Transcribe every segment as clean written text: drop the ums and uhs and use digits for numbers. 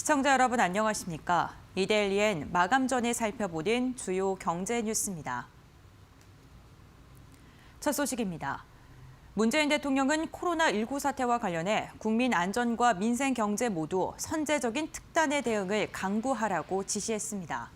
시청자 여러분 안녕하십니까? 이데일리엔 마감 전에 살펴보는 주요 경제 뉴스입니다. 첫 소식입니다. 문재인 대통령은 코로나19 사태와 관련해 국민 안전과 민생 경제 모두 선제적인 특단의 대응을 강구하라고 지시했습니다.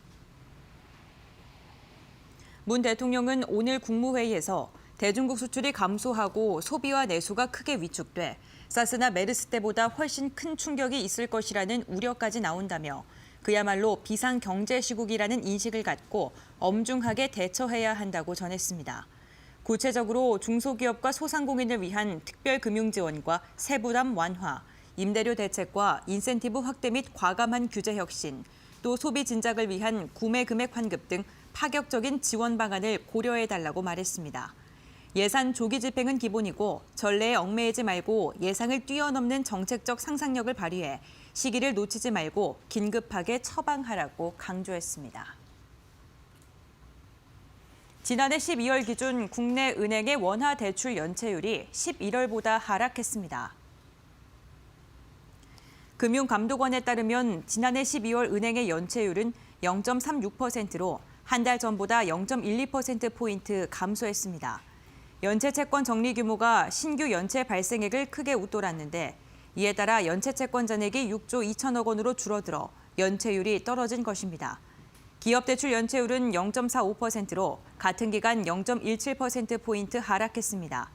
문 대통령은 오늘 국무회의에서 대중국 수출이 감소하고 소비와 내수가 크게 위축돼 사스나 메르스 때보다 훨씬 큰 충격이 있을 것이라는 우려까지 나온다며 그야말로 비상경제시국이라는 인식을 갖고 엄중하게 대처해야 한다고 전했습니다. 구체적으로 중소기업과 소상공인을 위한 특별금융지원과 세부담 완화, 임대료 대책과 인센티브 확대 및 과감한 규제 혁신, 또 소비 진작을 위한 구매 금액 환급 등 파격적인 지원 방안을 고려해달라고 말했습니다. 예산 조기 집행은 기본이고 전례에 얽매이지 말고 예상을 뛰어넘는 정책적 상상력을 발휘해 시기를 놓치지 말고 긴급하게 처방하라고 강조했습니다. 지난해 12월 기준 국내 은행의 원화 대출 연체율이 11월보다 하락했습니다. 금융감독원에 따르면 지난해 12월 은행의 연체율은 0.36%로 한 달 전보다 0.12%포인트 감소했습니다. 연체 채권 적리 규모가 신규 연체 발생액을 크게 웃돌았는데 이에 따라 연체 채권 잔액이 6조 2천억 원으로 줄어들어 연체율이 떨어진 것입니다. 기업 대출 연체율은 0.45%로 같은 기간 0.17%포인트 하락했습니다.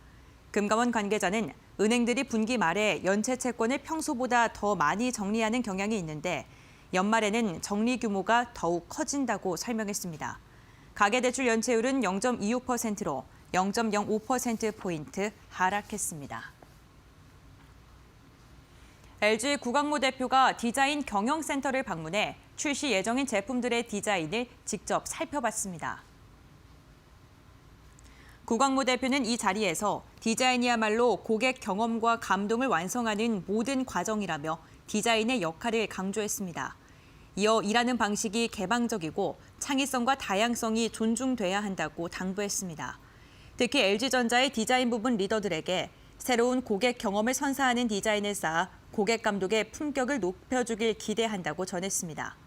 금감원 관계자는 은행들이 분기 말에 연체 채권을 평소보다 더 많이 정리하는 경향이 있는데 연말에는 정리 규모가 더욱 커진다고 설명했습니다. 가계대출 연체율은 0.26%로 0.05%포인트 하락했습니다. LG 구광모 대표가 디자인 경영센터를 방문해 출시 예정인 제품들의 디자인을 직접 살펴봤습니다. 구광모 대표는 이 자리에서 디자인이야말로 고객 경험과 감동을 완성하는 모든 과정이라며 디자인의 역할을 강조했습니다. 이어 일하는 방식이 개방적이고 창의성과 다양성이 존중돼야 한다고 당부했습니다. 특히 LG전자의 디자인 부분 리더들에게 새로운 고객 경험을 선사하는 디자인을 쌓아 고객 감독의 품격을 높여주길 기대한다고 전했습니다.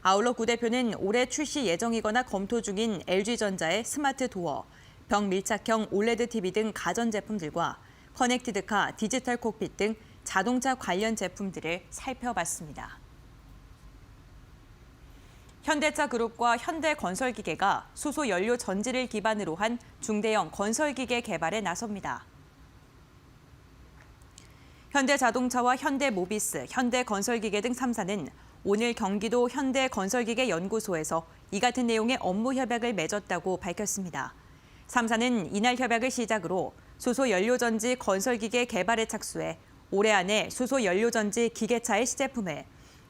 아울러 구 대표는 올해 출시 예정이거나 검토 중인 LG전자의 스마트 도어, 벽 밀착형 올레드 TV 등 가전제품들과 커넥티드카, 디지털 콕핏 등 자동차 관련 제품들을 살펴봤습니다. 현대차 그룹과 현대건설기계가 수소 연료 전지를 기반으로 한 중대형 건설기계 개발에 나섭니다. 현대자동차와 현대모비스, 현대건설기계 등 3사는 오늘 경기도 현대건설기계연구소에서 이 같은 내용의 업무 협약을 맺었다고 밝혔습니다. 3사는 이날 협약을 시작으로 수소 연료전지 건설기계 개발에 착수해 올해 안에 수소 연료전지 기계차의 시제품을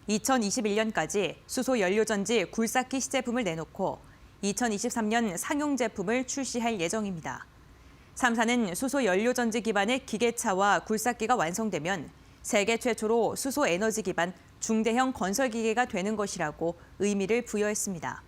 2021년까지 수소 연료전지 굴삭기 시제품을 내놓고 2023년 상용 제품을 출시할 예정입니다. 3사는 수소 연료전지 기반의 기계차와 굴삭기가 완성되면 세계 최초로 수소 에너지 기반 중대형 건설기계가 되는 것이라고 의미를 부여했습니다.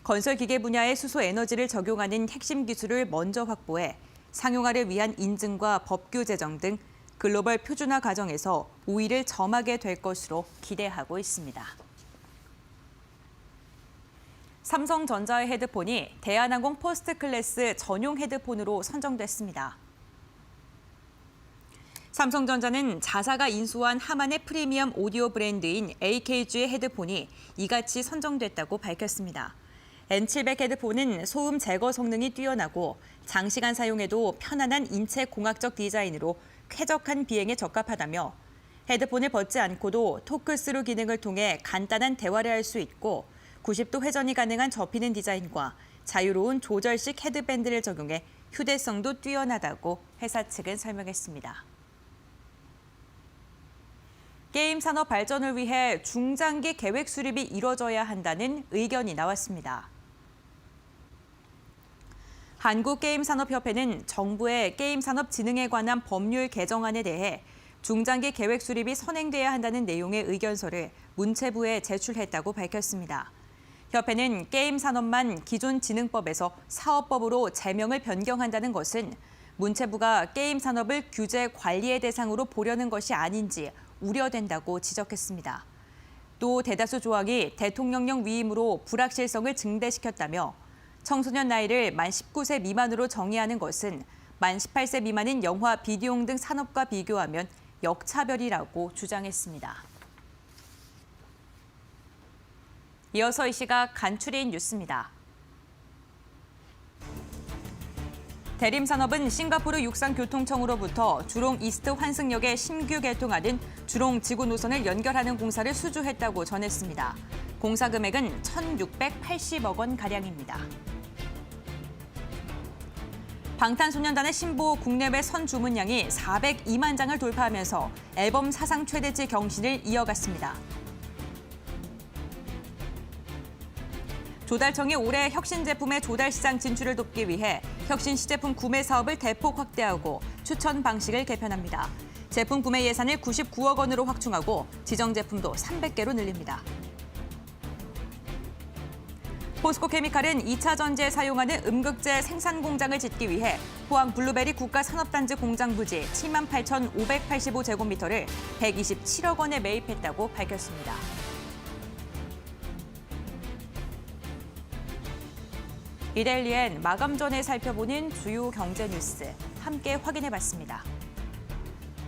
건설기계 분야의 수소 에너지를 적용하는 핵심 기술을 먼저 확보해 상용화를 위한 인증과 법규 제정 등 글로벌 표준화 과정에서 우위를 점하게 될 것으로 기대하고 있습니다. 삼성전자의 헤드폰이 대한항공 퍼스트 클래스 전용 헤드폰으로 선정됐습니다. 삼성전자는 자사가 인수한 하만의 프리미엄 오디오 브랜드인 AKG의 헤드폰이 이같이 선정됐다고 밝혔습니다. N700 헤드폰은 소음 제거 성능이 뛰어나고 장시간 사용해도 편안한 인체 공학적 디자인으로 쾌적한 비행에 적합하다며 헤드폰을 벗지 않고도 토크스루 기능을 통해 간단한 대화를 할 수 있고 90도 회전이 가능한 접히는 디자인과 자유로운 조절식 헤드밴드를 적용해 휴대성도 뛰어나다고 회사 측은 설명했습니다. 게임 산업 발전을 위해 중장기 계획 수립이 이뤄져야 한다는 의견이 나왔습니다. 한국게임산업협회는 정부의 게임산업진흥에 관한 법률 개정안에 대해 중장기 계획 수립이 선행돼야 한다는 내용의 의견서를 문체부에 제출했다고 밝혔습니다. 협회는 게임 산업만 기존 진흥법에서 사업법으로 제명을 변경한다는 것은 문체부가 게임 산업을 규제 관리의 대상으로 보려는 것이 아닌지 우려된다고 지적했습니다. 또 대다수 조항이 대통령령 위임으로 불확실성을 증대시켰다며 청소년 나이를 만 19세 미만으로 정의하는 것은 만 18세 미만인 영화, 비디오 등 산업과 비교하면 역차별이라고 주장했습니다. 이어서 이 시각 간추린 뉴스입니다. 대림산업은 싱가포르 육상교통청으로부터 주롱 이스트 환승역에 신규 개통하는 주롱 지구 노선을 연결하는 공사를 수주했다고 전했습니다. 공사 금액은 1,680억 원가량입니다. 방탄소년단의 신보 국내외 선 주문량이 402만 장을 돌파하면서 앨범 사상 최대치 경신을 이어갔습니다. 조달청이 올해 혁신 제품의 조달 시장 진출을 돕기 위해 혁신 시제품 구매 사업을 대폭 확대하고 추천 방식을 개편합니다. 제품 구매 예산을 99억 원으로 확충하고 지정 제품도 300개로 늘립니다. 포스코케미칼은 2차 전지에 사용하는 음극재 생산 공장을 짓기 위해 포항 블루베리 국가산업단지 공장 부지 78,585제곱미터를 127억 원에 매입했다고 밝혔습니다. 이데일리엔 마감 전에 살펴보는 주요 경제 뉴스 함께 확인해봤습니다.